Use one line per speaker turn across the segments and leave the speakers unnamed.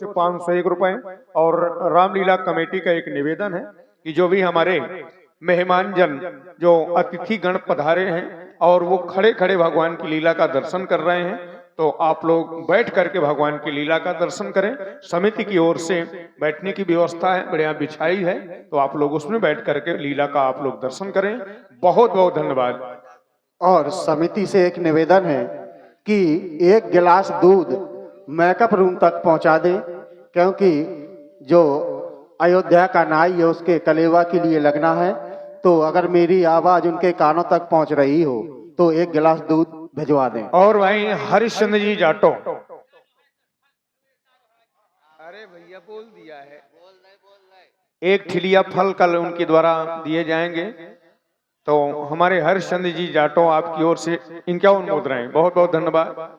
से 501 रुपए। और रामलीला कमेटी का एक निवेदन है कि जो भी हमारे मेहमान जन जो अतिथि गण पधारे हैं और वो खड़े खड़े भगवान की लीला का दर्शन कर रहे हैं, तो आप लोग बैठ करके भगवान की लीला का दर्शन करें। समिति की ओर से बैठने की व्यवस्था है, बढ़िया बिछाई है, तो आप लोग उसमें बैठ करके लीला का आप लोग दर्शन करें। बहुत बहुत धन्यवाद।
और समिति से एक निवेदन है कि 1 गिलास दूध मेकअप रूम तक पहुंचा दें, क्योंकि जो अयोध्या का नाई है उसके कलेवा के लिए लगना है। तो अगर मेरी आवाज उनके कानों तक पहुंच रही हो तो 1 गिलास दूध भिजवा दें।
और भाई हरिश्चंद्र जी जाटो,
अरे भैया बोल दिया है।
एक ठिलिया फल कल उनके द्वारा दिए जाएंगे, तो हमारे हरिश्चंद्र जी जाटो आपकी ओर से इनका मुद्राएं। बहुत बहुत धन्यवाद।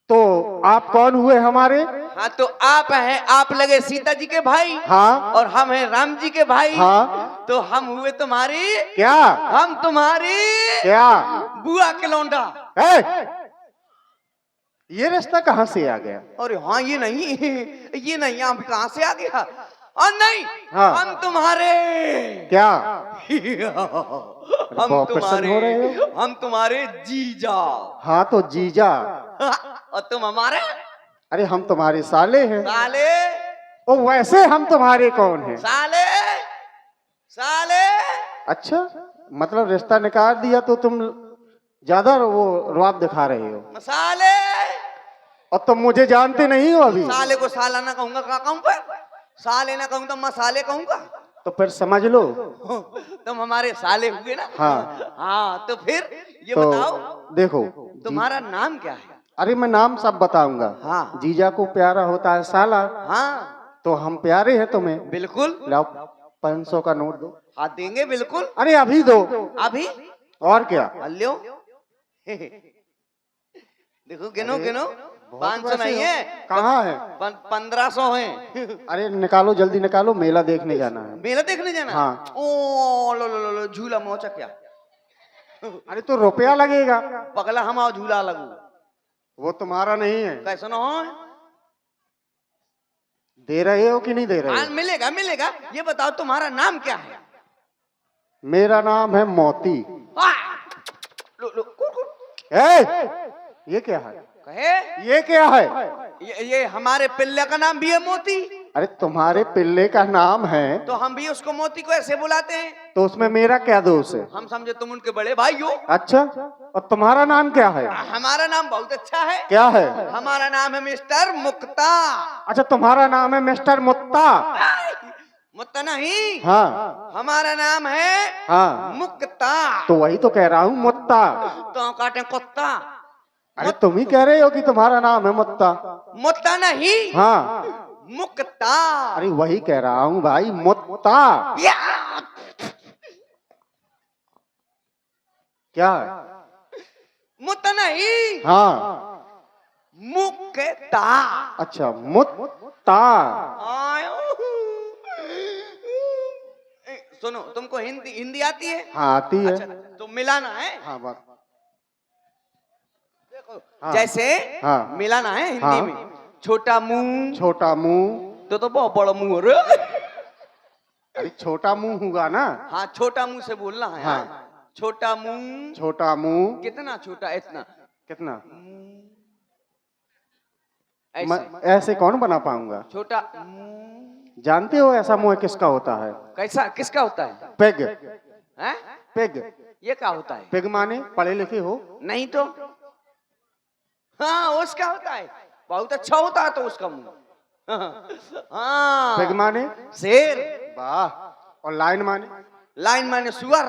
तो आप कौन हुए हमारे?
हाँ तो आप हैं, आप लगे सीता जी के भाई।
हाँ।
और हम हैं राम जी के भाई।
हाँ।
तो हम हुए तुम्हारी
क्या?
हम तुम्हारी
क्या?
बुआ के लौंडा।
ये रिश्ता कहाँ से आ गया?
अरे हाँ ये नहीं आप कहाँ से आ गया? और नहीं
हाँ।
हम तुम्हारे
क्या?
हम
बहुत प्रसन्न हो रहे हो।
हम तुम्हारे जीजा।
हाँ तो जीजा।
और तुम हमारे?
अरे हम तुम्हारे साले हैं।
साले?
ओ वैसे हम तुम्हारे कौन हैं?
साले साले।
अच्छा, मतलब रिश्ता निकाल दिया तो तुम ज्यादा वो रुआब दिखा रहे हो।
साले।
और तुम मुझे जानते नहीं हो अभी।
साले को साला ना कहूंगा, क्या कहूँ पर? साले ना कहूँ तो मैं साले कहूंगा।
तो फिर समझ लो
तुम हमारे साले हुए ना।
हाँ।
हाँ तो फिर ये
तो
बताओ
देखो
तुम्हारा नाम क्या है?
अरे मैं नाम सब बताऊंगा।
हाँ।
जीजा को प्यारा होता है साला।
हाँ
तो हम प्यारे हैं तुम्हें।
बिल्कुल।
लाओ 500 का नोट दो।
हाँ देंगे बिल्कुल।
अरे अभी दो।
अभी?
और क्या?
लो देखो गिनो गिनो। 500 नहीं है।
कहाँ है?
1500 है।
अरे निकालो, जल्दी निकालो, मेला देखने जाना है।
मेला देखने जाना?
हाँ।
ओ लो झूला मोचा क्या?
अरे तो रुपया लगेगा।
पगला हम आओ झूला लगू।
वो तुम्हारा नहीं है।
कैसे ना हो?
दे रहे हो कि नहीं दे रहे
हाँ
हो?
मिलेगा मिलेगा। ये बताओ तुम्हारा नाम क्या है?
मेरा नाम है मोती।
लो
ये क्या है?
कहे
ये क्या है?
ये हमारे पिल्ले का नाम भी है मोती।
अरे तुम्हारे पिल्ले का नाम है
तो हम भी उसको मोती को ऐसे बुलाते हैं।
तो उसमें मेरा क्या दोष है?
हम समझे तुम उनके बड़े भाई हो।
अच्छा, और तुम्हारा नाम क्या है?
हमारा नाम बहुत अच्छा है।
क्या है?
हमारा नाम है मिस्टर मुक्ता।
अच्छा, तुम्हारा नाम है मिस्टर मुत्ता।
मुक्ता नहीं।
हाँ।
हमारा नाम है
हाँ।
मुक्ता।
तो वही तो कह रहा हूँ, मुत्ता।
तो काटे कुत्ता।
अरे तुम ही कह रहे हो कि तुम्हारा नाम है मुत्ता।
मुक्ता नहीं।
हाँ।
मुक्ता।
अरे वही कह रहा हूँ भाई, मुत्ता। क्या है?
मुक्ता नहीं।
हाँ।
मुक्ता।
अच्छा, मुत्ता।
सुनो तुमको हिंदी हिंदी आती है?
हाँ आती है।
अच्छा तो मिलाना है।
हाँ बस।
देखो
हाँ।
जैसे
हाँ।
मिलाना है हिंदी
हाँ।
में। छोटा मुंह।
छोटा मुंह।
तो बहुत बड़ा मुंह हो रहा है।
अरे छोटा मुंह होगा ना।
हाँ छोटा मुंह से बोलना है।
हाँ।
छोटा मुंह।
छोटा मुंह।
कितना छोटा? इतना।
कितना?
ऐसे
कौन बना पाऊंगा?
छोटा मुंह।
जानते हो ऐसा मुंह किसका होता है?
कैसा किसका होता है?
पेग।
हैं?
पेग।
ये क्या होता है?
पेग माने पढ़े लिखे हो?
नहीं तो। हाँ उसका होता है, बहुत अच्छा होता है तो उसका मुंह। हाँ।
पेग माने?
शेर।
वाह। और लाइन माने?
लाइन माने सुअर।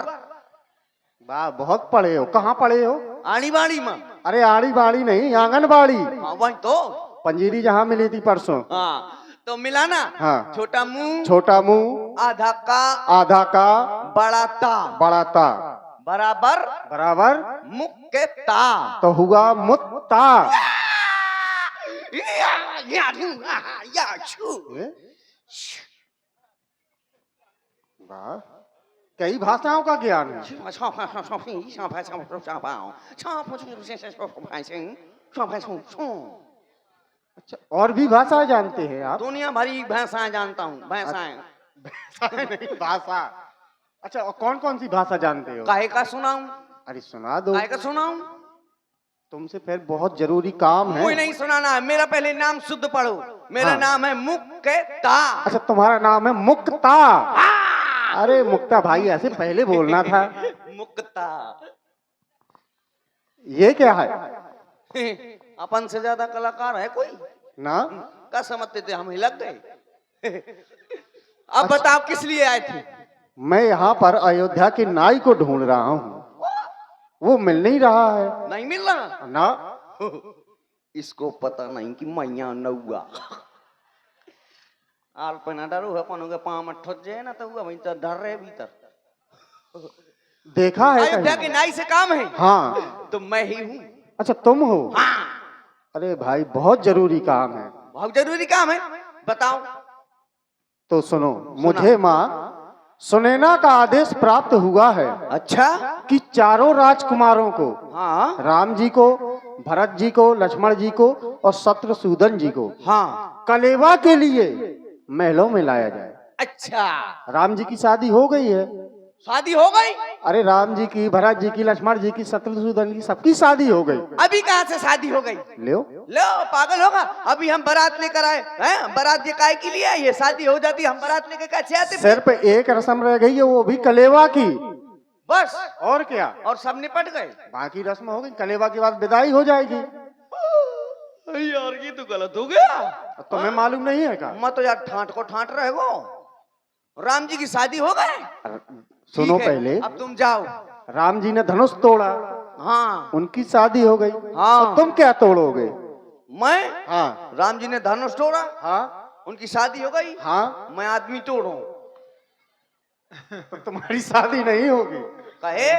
वाह, बहुत पढ़े हो। कहाँ पढ़े हो?
आड़ी बाड़ी माँ।
अरे आड़ी बाड़ी नहीं, आंगनबाड़ी।
हाँ वही तो।
पंजीरी जहाँ मिली थी परसों।
हाँ तो मिलाना।
हाँ।
छोटा मुंह।
छोटा मुंह।
आधा का।
आधा का।
बड़ा ता।
बड़ा ता।
बराबर।
बराबर।
मुक्के ता।
तो हुआ मुत्ता। वाह, कई भाषाओं का ज्ञान है। अच्छा, और भी भाषा जानते हैं आप?
दुनिया भरी भाषाएं जानता हूँ, भाषाएं।
नहीं, भाषा। अच्छा, और कौन कौन सी भाषा जानते हो?
काहे का सुनाऊं?
अरे सुना दो।
काहे का सुनाऊं?
तुमसे फिर बहुत जरूरी काम है।
मुझे नहीं सुनाना है, मेरा पहले नाम शुद्ध पढ़ो। मेरा
हाँ।
नाम है मुक्ता।
अच्छा, तुम्हारा नाम है मुक्ता। अरे मुक्ता भाई, ऐसे पहले बोलना था।
मुक्ता।
ये क्या है?
अपन से ज्यादा कलाकार है कोई?
ना,
क्या समझते थे हम, ही लग गए। अब बताओ किस लिए आए थे?
मैं यहाँ पर अयोध्या की नाई को ढूंढ रहा हूँ, वो मिल नहीं रहा है।
नहीं मिल रहा
ना,
इसको पता नहीं कि मैया नौआ आल पना डरो है कोनो के पाँव में ठोस जाए ना तो हुआ वहीं तो डर रहे भीतर।
देखा है
अयोध्या
कहीं?
के नाई से काम है?
हाँ।
तो मैं ही हूँ।
अच्छा, तुम हो?
हाँ,
अरे भाई, बहुत जरूरी काम है।
बहुत जरूरी काम है, बताओ।
तो सुनो, मुझे माँ सुनैना का आदेश प्राप्त हुआ है
अच्छा।
कि चारों राजकुमारों को,
हाँ
राम जी को, भरत जी को, लक्ष्मण जी को और शत्रुसूदन जी को
हाँ।
कलेवा के लिए महलों में लाया जाए।
अच्छा,
राम जी की शादी हो गई है।
शादी हो गई?
अरे राम जी की, भरत जी की, लक्ष्मण जी की, शत्रुसूदन की, सबकी शादी हो गई।
अभी कहाँ से शादी हो गई?
लो,
लो पागल होगा, अभी हम बारात लेकर आए हैं। बारात ये काय के लिए आई है? शादी हो जाती हम बारात लेकर कैसे आते?
सिर्फ एक रस्म रह गई है, वो भी कलेवा की।
बस?
और क्या?
और सब निपट गए?
बाकी रस्म हो गई, कलेवा के बाद विदाई हो जाएगी।
यार ये तो गलत हो गया।
तुम्हें मालूम नहीं है क्या?
मैं तो यार ठाट को ठाट रहे हो। राम जी की शादी हो गए?
सुनो
ठीक है,
पहले,
अब तुम जाओ।
राम जी ने धनुष तोड़ा,
हाँ
उनकी शादी हो गई।
हाँ।
और तुम क्या तोड़ोगे?
मैं?
हाँ
राम जी ने धनुष तोड़ा,
हाँ
उनकी शादी हो गई।
हाँ।
मैं आदमी तोड़ू?
तो तुम्हारी शादी नहीं होगी।
कहे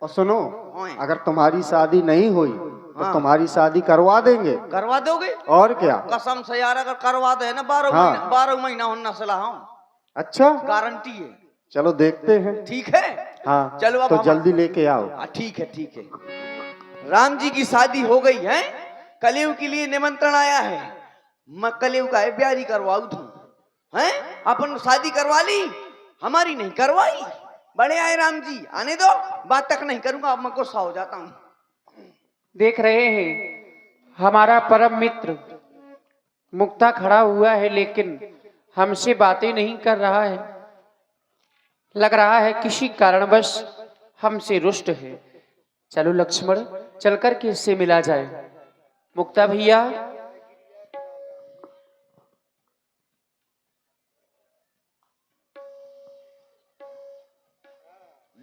और सुनो,
ओए।
अगर तुम्हारी शादी नहीं हुई तो
हाँ।
तुम्हारी शादी करवा देंगे।
करवा दोगे?
और क्या?
कसम से यार, अगर करवा दे ना 12
हाँ।
महीना 12 महीना होना सलाह हूँ,
अच्छा,
गारंटी है।
चलो देखते हैं।
ठीक है,
हाँ,
चलो अब
तो
हम-
जल्दी लेके आओ।
हाँ ठीक है ठीक है। राम जी की शादी हो गई है, कलयुग के लिए निमंत्रण आया है। मैं कलयुग का ब्यारी करवाऊ तू हैं? अपन शादी करवा ली, हमारी नहीं करवाई। बड़े आए राम जी, आने दो, बात तक नहीं करूंगा, अब मैं गुस्सा हो जाता हूँ।
देख रहे हैं हमारा परम मित्र मुक्ता खड़ा हुआ है, लेकिन हमसे बातें नहीं कर रहा है। लग रहा है किसी कारणवश हमसे रुष्ट है। चलो लक्ष्मण, चलकर के इससे मिला जाए। मुक्ता भैया,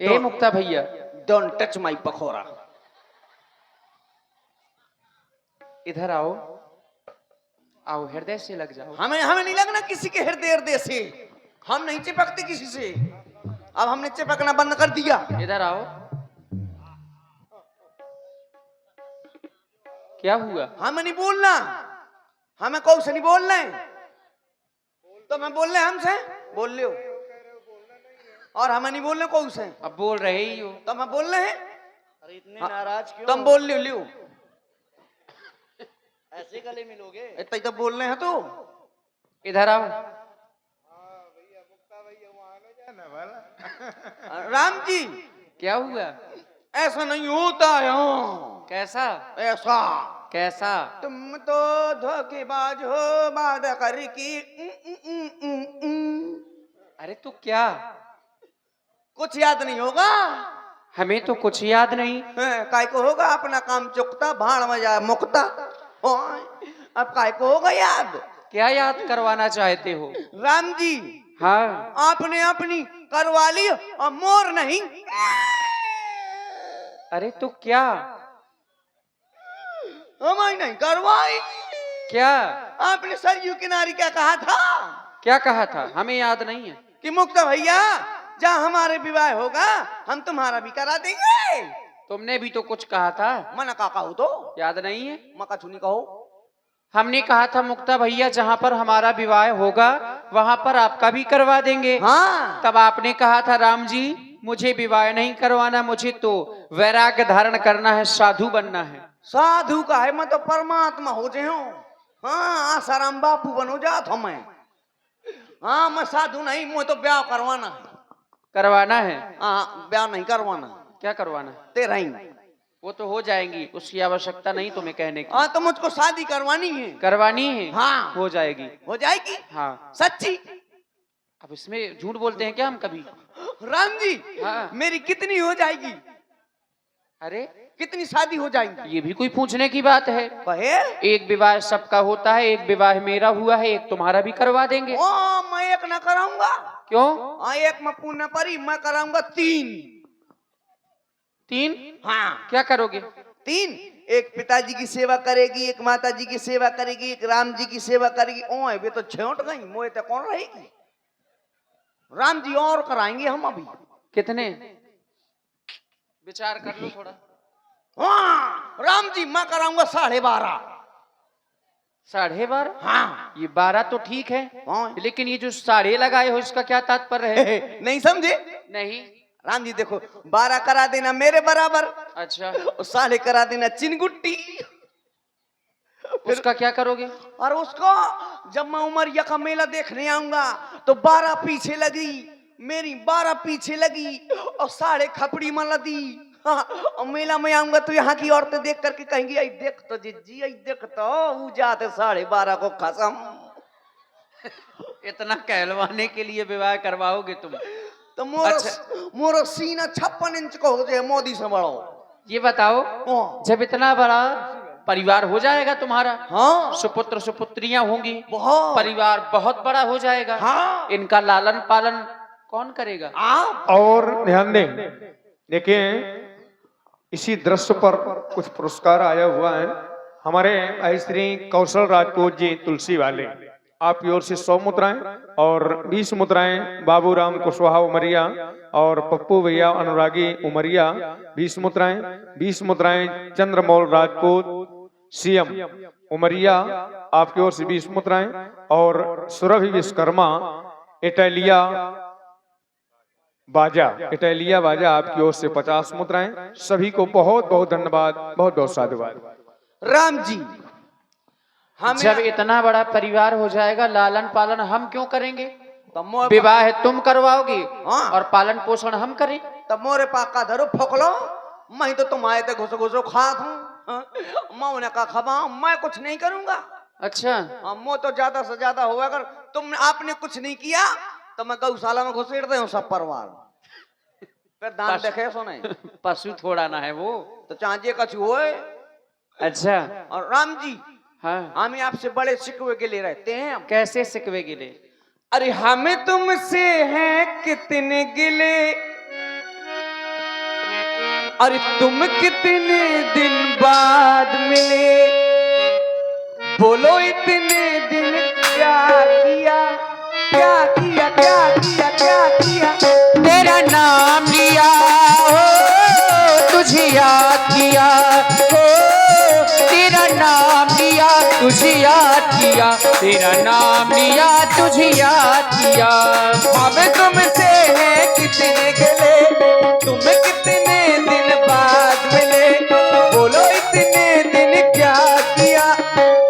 ए मुक्ता भैया,
डोंट टच माई पखोरा।
इधर आओ, आओ, हृदय से लग जाओ।
हमें हमें नहीं लगना किसी के हृदय से, हम नहीं चिपकते किसी से। अब हमने चिपकना बंद कर दिया।
इधर आओ। क्या हुआ?
हमें नहीं बोलना, हमें कौन से नहीं बोलना है। तो मैं बोल रहे हमसे बोल लियो, और हमें नहीं बोलने कौन से।
अब बोल रहे ही हो।
तो मैं बोल रहे हैं,
अरे इतने नाराज क्यों?
तुम बोल लियो लियो,
ऐसे गले मिलोगे?
इतना ही तो बोल रहे हैं। तो
इधर आओ।
राम जी,
क्या हुआ?
ऐसा नहीं होता है। हाँ।
कैसा?
ऐसा
कैसा?
तुम तो धोखेबाज हो, वादा कर की।
अरे तो क्या?
कुछ याद नहीं होगा?
हमें तो कुछ याद नहीं।
काय को होगा, अपना काम चुकता भाड़ में जाए मुक्ता। ओए, अब काय को होगा याद?
क्या याद करवाना चाहते हो?
राम जी,
हाँ,
आपने अपनी करवा ली और मोर नहीं।
अरे तो क्या?
हमारी नहीं करवाई।
क्या?
आपने सरयू किनारी क्या कहा था?
क्या कहा था? हमें याद नहीं है।
कि मुक्ता भैया, जहाँ हमारे विवाह होगा हम तुम्हारा भी करा देंगे।
तुमने भी तो कुछ कहा था।
मना का कहो तो
याद नहीं है?
मका छुनी कहो।
हमने कहा था मुक्ता भैया, जहाँ पर हमारा विवाह होगा वहां पर आपका भी करवा देंगे।
हाँ,
तब आपने कहा था, राम जी मुझे विवाह नहीं करवाना, मुझे तो वैराग्य धारण करना है, साधु बनना है।
साधु का है, मैं तो परमात्मा हो जाए हूँ। हाँ आसाराम बापू बनो जात हूँ मैं। हाँ मैं साधु नहीं, मुझे तो ब्याह करवाना है।
करवाना है?
हाँ ब्याह नहीं करवाना।
क्या करवाना है?
तेरा ही।
वो तो हो जाएंगी, उसकी आवश्यकता नहीं तुम्हें कहने की।
हाँ तो मुझको शादी करवानी है।
करवानी है?
हाँ
हो जाएगी।
हो जाएगी?
हाँ।
सच्ची?
अब इसमें झूठ बोलते हैं क्या हम कभी?
राम जी
हाँ।
मेरी कितनी हो जाएगी?
अरे
कितनी शादी हो जाएगी?
ये भी कोई पूछने की बात है?
कहे
एक विवाह सबका होता है, एक विवाह मेरा हुआ है, एक तुम्हारा भी करवा देंगे।
ओ मैं एक ना कराऊंगा।
क्यों?
हाँ एक मैं पूर्ण परी, मैं कराऊंगा 3।
3?
हाँ
क्या करोगे?
3। एक पिताजी की सेवा करेगी, एक माता जी की सेवा करेगी, एक राम जी की सेवा करेगी। ओ वे तो छेट गई, मोए तो कौन रहेगी? राम जी और कराएंगे हम अभी।
कितने? विचार कर लो थोड़ा।
हाँ राम जी मैं कराऊंगा 12.5।
12.5?
हाँ
ये 12 तो ठीक है,
हाँ।
लेकिन ये जो 12.5 लगाए हो इसका क्या तात्पर्य है?
नहीं समझे?
नहीं।
राम जी देखो 12 करा देना मेरे बराबर,
अच्छा।
और 12.5 करा देना चिनगुट्टी।
उसका क्या करोगे?
और उसको जब मैं उमरिया का मेला देखने आऊंगा तो 12 पीछे लगी मेरी, 12 पीछे लगी और 12.5 खपड़ी में लदी। और मेला में आऊंगा तो यहाँ की औरतें देख करके कहेंगी आई देख तो जीजी, आई देख तो ऊ जाते 12.5 को कसम।
इतना कहलवाने के लिए विवाह करवाओगे तुम?
तो मोरो
अच्छा।
मोरो सीना 56 इंच को हो जाए मोदी से बड़ो।
ये बताओ,
हाँ।
जब इतना बड़ा परिवार हो जाएगा तुम्हारा,
हाँ
सुपुत्र सुपुत्रियां होंगी,
बहुत
परिवार बहुत बड़ा हो जाएगा,
हाँ
इनका लालन पालन कौन करेगा?
आप
और ध्यान दें, देखिए इसी दृश्य पर कुछ पुरस्कार आया हुआ है। हमारे भाई श्री कौशल राजपूत जी तुलसी वाले, आपकी ओर से 100 मुद्राएं और 20 मुद्राएं बाबूराम कुशवाहा उमरिया और पप्पू भैया अनुरागी उमरिया 20 मुद्राएं, 20 मुद्राएं चंद्रमौल राजपूत सीएम उमरिया आपकी ओर से 20 मुद्राएं और सुरभि विश्वकर्मा इटालिया बाजा आपकी ओर से 50 मुद्राएं। सभी को बहुत बहुत धन्यवाद, बहुत बहुत साधुवाद।
राम जी हमें
जब इतना बड़ा परिवार हो जाएगा, लालन पालन हम क्यों करेंगे?
तब मोरे
विवाह तुम करवाओगे
हाँ।
और पालन पोषण हम करें?
तब मोरे पाका धरो फोकलो, मैं तो तुम्हारे ते घुसो घुसो खात हूँ। मैं उन्हें का खबा, मैं कुछ नहीं करूंगा।
अच्छा।
मो तो ज्यादा से ज्यादा हुआ, अगर तुम आपने कुछ नहीं किया तो मैं गौशाला में घुसेड़ते हूँ सब परिवार। फिर दान देखे सुने
पशु थोड़ा ना है वो
तो चांचे कछु होए।
अच्छा।
और राम जी
हाँ,
हम आपसे बड़े शिकवे के लिए रहते हैं हम।
कैसे सिकवे गिले?
अरे हमें तुमसे हैं कितने गिले, अरे तुम कितने दिन बाद मिले, बोलो इतने दिन क्या किया, क्या किया, क्या किया, क्या किया।
तेरा नाम लिया हो, तुझे याद किया हो, तेरा नाम लिया तुझे याद किया, तेरा नाम लिया तुझे याद किया।
हमें तुमसे है कितने गिले, तुम कितने दिन बाद मिले, बोलो इतने दिन क्या किया,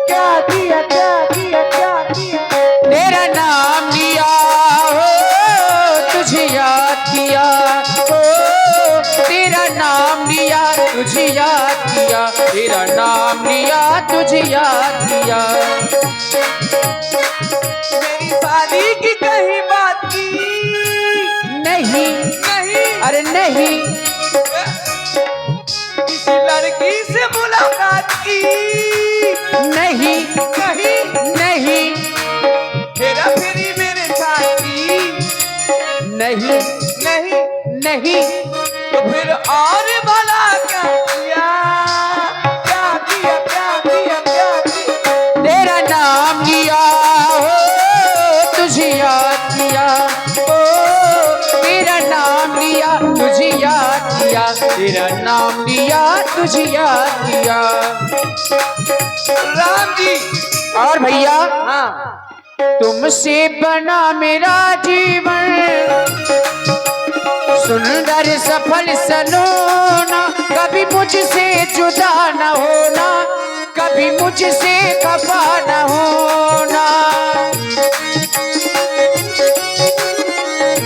क्या किया, क्या किया, क्या किया।
तेरा नाम लिया हो, तुझे याद किया हो, तेरा नाम लिया तुझे याद किया, तेरा नाम लिया तुझे याद किया।
मेरी शादी की कहीं बात की
नहीं,
नहीं,
अरे नहीं,
किसी लड़की से मुलाकात की
नहीं,
नहीं,
नहीं,
हेरा फेरी मेरे साथ की
नहीं,
नहीं,
नहीं।
तो फिर और भला क्या किया, क्या किया, क्या किया, क्या किया।
तेरा नाम लिया हो, तुझे याद किया हो, तेरा नाम लिया तुझे याद किया, तेरा नाम लिया तुझे याद किया।
राम जी
और भैया,
हाँ
तुमसे बना मेरा जीवन, सुंदर सफल सलोना, कभी मुझसे जुदा न होना, कभी कभी मुझसे खफा न होना।